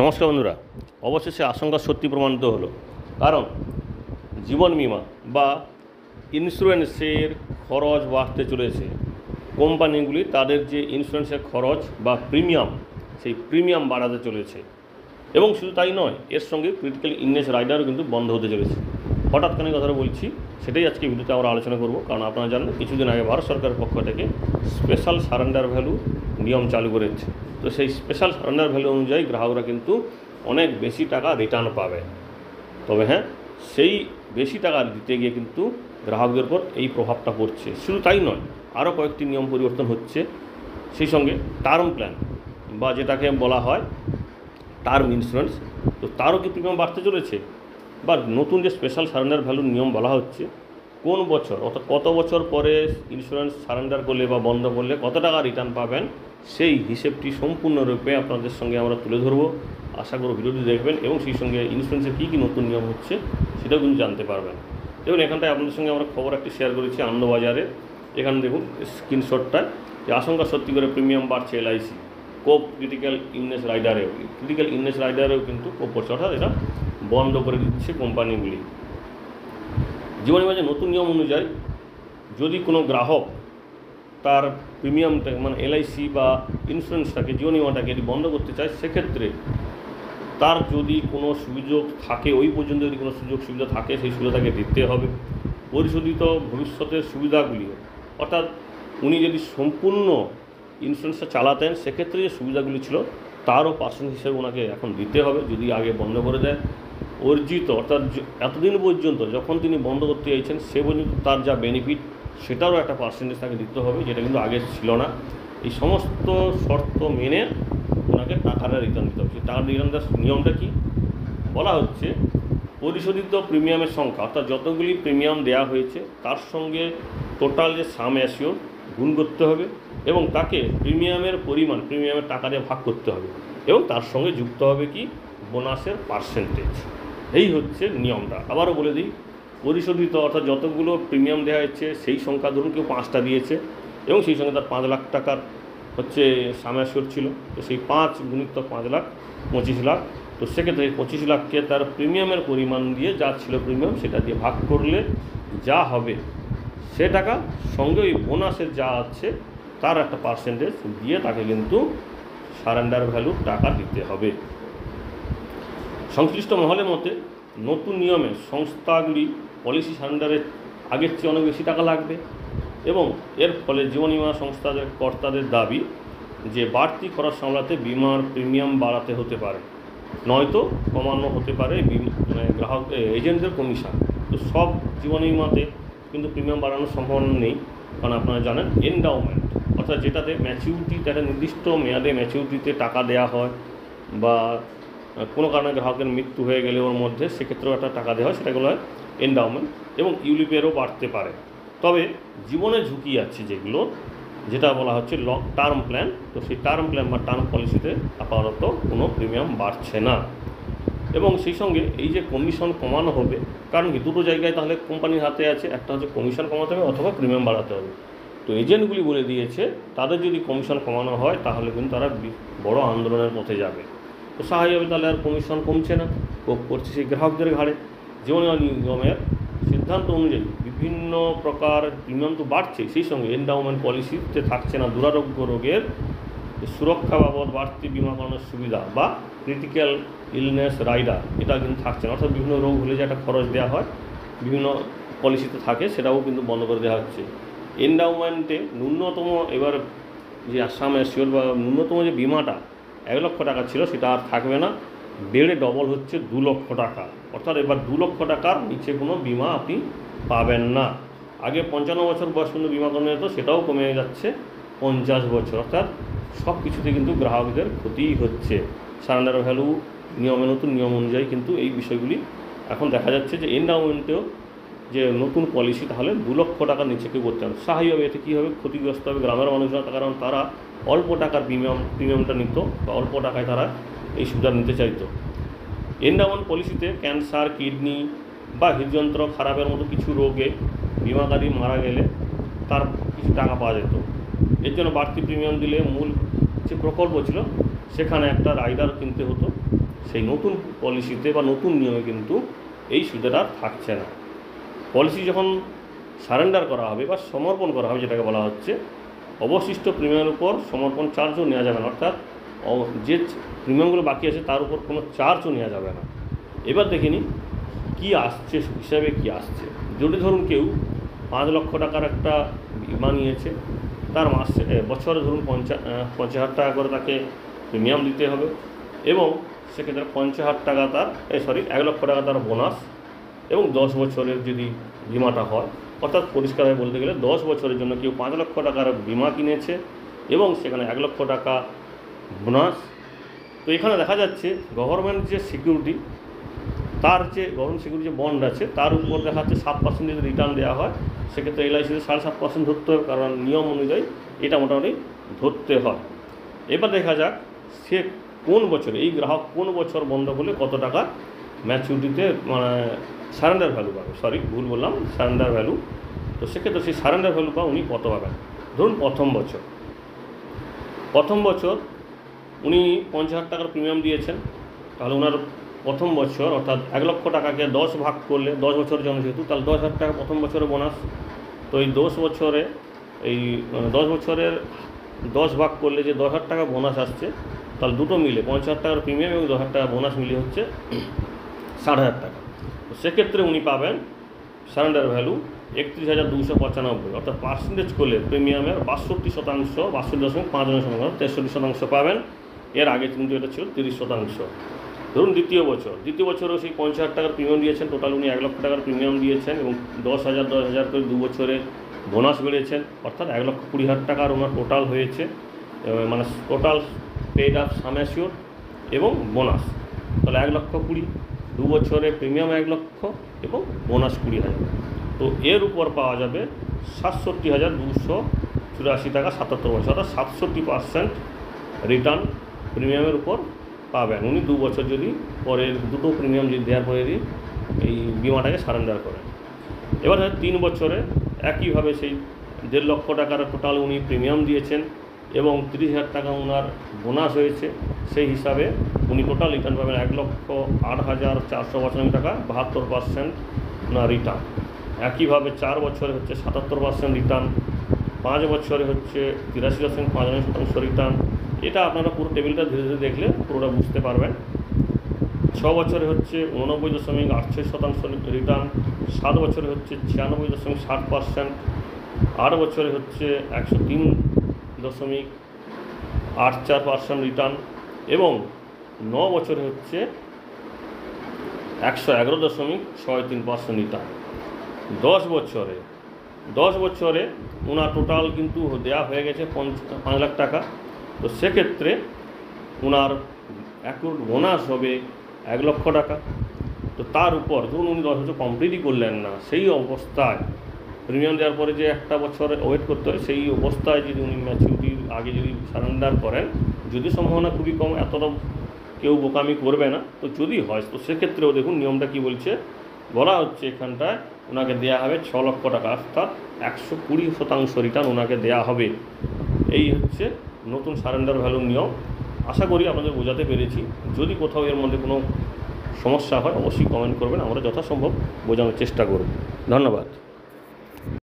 নমস্কার বন্ধুরা। অবশেষে আশঙ্কা সত্যি প্রমাণিত হলো, কারণ জীবন বিমা বা ইন্স্যুরেন্সের খরচ বাড়তে চলেছে। কোম্পানিগুলি তাদের যে ইন্স্যুরেন্সের খরচ বা প্রিমিয়াম, সেই প্রিমিয়াম বাড়াতে চলেছে। এবং শুধু তাই নয়, এর সঙ্গে ক্রিটিক্যাল ইলনেস রাইডারও কিন্তু বন্ধ হতে চলেছে। হঠাৎ করে কথাটা বলছি, সেটাই আজকে ভিডিওতে আমরা আলোচনা করব। কারণ আপনারা জানেন, কিছুদিন আগে ভারত সরকারের পক্ষ থেকে স্পেশাল সারেন্ডার ভ্যালু নিয়ম চালু করেছে। তো সেই স্পেশাল সারেন্ডার ভ্যালু অনুযায়ী গ্রাহকরা কিন্তু অনেক বেশি টাকা রিটার্ন পাবে। তবে হ্যাঁ, সেই বেশি টাকা দিতে গিয়ে কিন্তু গ্রাহকদের উপর এই প্রভাবটা পড়ছে। শুধু তাই নয়, আরও কয়েকটি নিয়ম পরিবর্তন হচ্ছে। সেই সঙ্গে টার্ম প্ল্যান বা যেটাকে বলা হয় টার্ম ইন্স্যুরেন্স, তো তারও কি প্রিমিয়াম বাড়তে চলেছে। বা নতুন যে স্পেশাল সারেন্ডার ভ্যালুর নিয়ম বলা হচ্ছে, কোন বছর অর্থাৎ কত বছর পরে ইন্স্যুরেন্স সারেন্ডার করলে বা বন্ধ করলে কত টাকা রিটার্ন পাবেন, সেই হিসেবটি সম্পূর্ণরূপে আপনাদের সঙ্গে আমরা তুলে ধরবো। আশা করব ভিডিওটি দেখবেন এবং সেই সঙ্গে ইন্স্যুরেন্সের কী কী নতুন নিয়ম হচ্ছে সেটাও কিন্তু জানতে পারবেন। দেখুন, এখানটায় আপনাদের সঙ্গে আমরা খবর একটি শেয়ার করেছি আনন্দবাজারে। এখানে দেখুন স্ক্রিনশটটায়, যে আশঙ্কা সত্যি করে প্রিমিয়াম বাড়ছে এলআইসি কোপ ক্রিটিক্যাল ইলনেস রাইডারেও। ক্রিটিক্যাল ইলনেস রাইডারেও কিন্তু কোপ করছে, অর্থাৎ এটা বন্ধ করে দিচ্ছে কোম্পানিগুলি। জীবন বিমার নতুন নিয়ম অনুযায়ী যদি কোনো গ্রাহক তার প্রিমিয়ামটা মানে এলআইসি বা ইন্স্যুরেন্সটাকে, জীবন বিমাটাকে যদি বন্ধ করতে চায়, সেক্ষেত্রে তার যদি কোনো সুযোগ থাকে, ওই পর্যন্ত যদি কোনো সুযোগ সুবিধা থাকে, সেই সুবিধা তাকে দিতে হবে। পরিশোধিত ভবিষ্যতের সুবিধাগুলি, অর্থাৎ উনি যদি সম্পূর্ণ ইন্স্যুরেন্সটা চালাতেন, সেক্ষেত্রে যে সুবিধাগুলি ছিল তারও পার্সেন্ট হিসেবে ওনাকে এখন দিতে হবে। যদি আগে বন্ধ করে দেয়, অর্জিত অর্থাৎ এতদিন পর্যন্ত যখন তিনি বন্ধ করতে চাইছেন সে পর্যন্ত তার যা বেনিফিট, সেটারও একটা পার্সেন্টেজ তাকে দিতে হবে, যেটা কিন্তু আগে ছিল না। এই সমস্ত শর্ত মেনে ওনাকে টাকাটা রিটার্ন দিতে হবে। সেই টাকা রিটার্ন দেওয়ার নিয়মটা কি বলা হচ্ছে, পরিশোধিত প্রিমিয়ামের সংখ্যা, অর্থাৎ যতগুলি প্রিমিয়াম দেওয়া হয়েছে তার সঙ্গে টোটাল যে সাম অ্যাসিওর গুণ করতে হবে এবং তাকে প্রিমিয়ামের পরিমাণ, প্রিমিয়ামের টাকা দিয়ে ভাগ করতে হবে এবং তার সঙ্গে যুক্ত হবে কি বোনাসের পার্সেন্টেজ। এই হচ্ছে নিয়মটা। আবারও বলে দিই, পরিশোধিত অর্থাৎ যতগুলো প্রিমিয়াম দেওয়া হচ্ছে সেই সংখ্যা, ধরুন কেউ 5টা দিয়েছে এবং সেই সঙ্গে তার 5 লাখ টাকার হচ্ছে সাম অ্যাসিওর ছিল, তো সেই 5 গুণিত 5 লাখ 25 লাখ। তো সেক্ষেত্রে 25 লাখকে তার প্রিমিয়ামের পরিমাণ দিয়ে, যা ছিল প্রিমিয়াম সেটা দিয়ে ভাগ করলে যা হবে সে টাকা সঙ্গে ওই বোনাসের যা আছে তার একটা পার্সেন্টেজ দিয়ে তাকে কিন্তু সারেন্ডার ভ্যালুর টাকা দিতে হবে। সংশ্লিষ্ট মহলের মতে নতুন নিয়মে সংস্থাগুলি পলিসি সারেন্ডারের আগের চেয়ে অনেক বেশি টাকা লাগবে এবং এর ফলে জীবন বিমা সংস্থাদের কর্তাদের দাবি যে বাড়তি খরচ সামলাতে বিমার প্রিমিয়াম বাড়াতে হতে পারে, নয়তো কমানো হতে পারে গ্রাহক এজেন্টদের কমিশন। তো সব জীবন বিমাতে কিন্তু প্রিমিয়াম বাড়ানোর সম্ভাবনা নেই, কারণ আপনারা জানেন এন্ডাউমেন্ট অর্থাৎ যেটাতে ম্যাচিউরিটিতে একটা নির্দিষ্ট মেয়াদে ম্যাচিউরিটিতে টাকা দেওয়া হয়, বা কোনো কারণে গ্রাহকের মৃত্যু হয়ে গেলে ওর মধ্যে সেক্ষেত্রেও একটা টাকা দেওয়া হয়, সেটাগুলো হয় এন্ডাউমেন্ট। এবং ইউলিপেরও বাড়তে পারে। তবে জীবনে ঝুঁকি আছে যেগুলো, যেটা বলা হচ্ছে লং টার্ম প্ল্যান, তো সেই টার্ম প্ল্যান বা টার্ম পলিসিতে আপাতত কোনো প্রিমিয়াম বাড়ছে না। এবং সেই সঙ্গে এই যে কমিশন কমানো হবে, কারণ কি দুটো জায়গায় তাহলে কোম্পানির হাতে আছে, একটা হচ্ছে কমিশন কমাতে হবে অথবা প্রিমিয়াম বাড়াতে হবে। তো এজেন্টগুলি বলে দিয়েছে তাদের যদি কমিশন কমানো হয় তাহলে কিন্তু তারা বড় আন্দোলনের পথে যাবে। তো স্বাভাবিকভাবে তাহলে আর কমিশন কমছে না, করছে সেই গ্রাহকদের ঘাড়ে। জীবন নিগমের সিদ্ধান্ত অনুযায়ী বিভিন্ন প্রকার প্রিমিয়াম তো বাড়ছে, সেই সঙ্গে এন্ডাউমেন্ট পলিসিতে থাকছে না দুরারোগ্য রোগের সুরক্ষা বাবদ বাড়তি বিমা করানোর সুবিধা বা ক্রিটিক্যাল ইলনেস রাইডার, এটা কিন্তু থাকছে না। অর্থাৎ বিভিন্ন রোগ হলে যে একটা খরচ দেওয়া হয় বিভিন্ন পলিসিতে থাকে, সেটাও কিন্তু বন্ধ করে দেওয়া হচ্ছে। এন্ডাউমেন্টে ন্যূনতম এবার যে আসাম অ্যাসিওর বা ন্যূনতম যে বিমাটা 1 লক্ষ টাকা ছিল সেটা আর থাকবে না, বেড়ে ডবল হচ্ছে 2 লক্ষ টাকা। অর্থাৎ এবার 2 লক্ষ টাকার নিচে কোনো বিমা আপনি পাবেন না। আগে 55 বছর বয়স পর্যন্ত বিমা করানো যেত, সেটাও কমে যাচ্ছে 50 বছর। অর্থাৎ সব কিছুতে কিন্তু গ্রাহকদের ক্ষতিই হচ্ছে। সারেন্ডার ভ্যালু নিয়মে নতুন নিয়ম অনুযায়ী কিন্তু এই বিষয়গুলি এখন দেখা যাচ্ছে যে এন্ডাউমেন্টেও যে নতুন পলিসি তাহলে 2 লক্ষ টাকার নিচে কেউ করতে হবে। স্বাভাবিকভাবে এতে কী হবে, ক্ষতিগ্রস্ত হবে গ্রামের মানুষরা, কারণ তারা অল্প টাকার প্রিমিয়ামটা নিত বা অল্প টাকায় তারা এই সুবিধা নিতে চাইতো। এন্ডাউমেন্ট পলিসিতে ক্যান্সার, কিডনি বা হৃদযন্ত্র খারাপের মতো কিছু রোগে বিমাকারী মারা গেলে তার কিছু টাকা পাওয়া যেত। এর জন্য বাড়তি প্রিমিয়াম দিলে মূল যে প্রকল্প ছিল সেখানে একটা রাইডার কিনতে হতো, সেই নতুন পলিসিতে বা নতুন নিয়মে কিন্তু এই সুবিধাটা থাকছে না। পলিসি যখন সারেন্ডার করা হবে বা সমর্পণ করা হবে, যেটাকে বলা হচ্ছে, অবশিষ্ট প্রিমিয়ামের উপর সমর্পণ চার্জও নেওয়া যাবে না, অর্থাৎ যে প্রিমিয়ামগুলো বাকি আছে তার উপর কোনো চার্জও নেওয়া যাবে না। এবার দেখে নিই কী আসছে, হিসাবে কী আসছে। যদি ধরুন কেউ 5 লক্ষ টাকার একটা বিমা নিয়েছে, তার বছরে ধরুন 50,000 টাকা করে তাকে প্রিমিয়াম দিতে হবে, এবং সেক্ষেত্রে 50,000 টাকা তার 1 লক্ষ টাকা তার বোনাস, এবং 10 বছরের যদি বিমাটা হয়, অর্থাৎ পরিষ্কারভাবে বলতে গেলে 10 বছরের জন্য কেউ 5 লক্ষ টাকার বিমা কিনেছে এবং সেখানে 1 লক্ষ টাকা বোনাস। তো এখানে দেখা যাচ্ছে গভর্নমেন্ট যে সিকিউরিটি, তার যে গভর্নমেন্ট সিকিউরিটি যে বন্ড আছে তার উপর দেখা যাচ্ছে 7% যদি রিটার্ন দেওয়া হয়, সেক্ষেত্রে এলআইসিতে 7.5% ধরতে হবে, কারণ নিয়ম অনুযায়ী এটা মোটামুটি ধরতে হয়। এবার দেখা যাক সে কোন বছরে, এই গ্রাহক কোন বছর বন্ধ করলে কত টাকা ম্যাচুরিটিতে সারেন্ডার ভ্যালু পাবে, সারেন্ডার ভ্যালু। তো সেক্ষেত্রে সেই সারেন্ডার ভ্যালু উনি কত পাবেন। ধরুন প্রথম বছর উনি 50,000 টাকার প্রিমিয়াম দিয়েছেন, তাহলে ওনার প্রথম বছর অর্থাৎ 1 লক্ষ টাকাকে 10 ভাগ করলে, 10 বছরের জন্য যেহেতু, তাহলে 10,000 টাকা প্রথম বছরে বোনাস। তো এই 10 বছরের 10 ভাগ করলে যে 10,000 টাকা বোনাস আসছে, তাহলে দুটো মিলে 50,000 টাকার প্রিমিয়াম এবং 10,000 টাকা বোনাস মিলে হচ্ছে 60,000 টাকা। তো সেক্ষেত্রে উনি পাবেন সারেন্ডার ভ্যালু 31,295, অর্থাৎ পার্সেন্টেজ করলে প্রিমিয়ামের 62%, 62.5% 63% পাবেন। এর আগে কিন্তু এটা ছিল 30%। ধরুন দ্বিতীয় বছরেও সেই 50,000 টাকার প্রিমিয়াম দিয়েছেন, টোটাল উনি 1 লক্ষ টাকার প্রিমিয়াম দিয়েছেন এবং 10,000 করে 2 বছরে বোনাস বেড়েছেন, অর্থাৎ 1,20,000 টাকার ওনার টোটাল হয়েছে, মানে total paid up sum assured এবং বোনাস। তাহলে 1,20,000, 2 বছরে প্রিমিয়াম 1 লক্ষ এবং বোনাস 20,000। তো এর উপর পাওয়া যাবে 67,284 টাকা 77 পয়সা, অর্থাৎ 67% রিটার্ন প্রিমিয়ামের উপর পাবেন উনি 2 বছর যদি পরের দুটো প্রিমিয়াম যদি দেওয়ার পরে এই বিমাটাকে সারেন্ডার করেন। এবার 3 বছরে একইভাবে সেই 1.5 লক্ষ টাকার টোটাল উনি প্রিমিয়াম দিয়েছেন এবং 30,000 টাকা ওনার বোনাস হয়েছে, সেই হিসাবে উনি টোটাল রিটার্ন পাবেন 1,08,495 টাকা, 72% ওনার রিটার্ন। একইভাবে 4 বছরে হচ্ছে 77% রিটার্ন, 5 বছরে হচ্ছে 83.95% রিটার্ন। এটা আপনারা পুরো টেবিলটা ধীরে ধীরে দেখলে পুরোটা বুঝতে পারবেন। 6 বছরে হচ্ছে 89.86% রিটার্ন, 7 বছরে হচ্ছে 96.60%, 8 বছরে হচ্ছে 103.84% রিটার্ন এবং 9 বছরে হচ্ছে 111.63% রিটার্ন। 10 বছরে ওনার টোটাল কিন্তু দেওয়া হয়ে গেছে 5 লাখ টাকা। তো সেক্ষেত্রে ওনার অ্যাকুরেট বোনাস হবে 1 লক্ষ টাকা। তো তার উপর ধরুন উনি 10 বছর কমপ্লিটই করলেন না, সেই অবস্থায় প্রিমিয়াম দেওয়ার পরে যে একটা বছর ওয়েট করতে হয়, সেই অবস্থায় যদি উনি ম্যাচুরিটির আগে যদি সারেন্ডার করেন, যদি সম্ভাবনা খুবই কম, এতটা কেউ বোকামি করবে না, তো যদি হয় তো সেক্ষেত্রেও দেখুন নিয়মটা কী বলছে, বলা হচ্ছে এখানটায় ওনাকে দেওয়া হবে 6 লক্ষ টাকা, অর্থাৎ 120% রিটার্ন ওনাকে দেওয়া হবে। এই হচ্ছে নতুন সারেন্ডার ভ্যালুর নিয়ম। আশা করি আপনাদের বোঝাতে পেরেছি। যদি কোথাও এর মধ্যে কোনো সমস্যা হয় অবশ্যই কমেন্ট করবেন, আমরা যথাসম্ভব বোঝানোর চেষ্টা করব। ধন্যবাদ।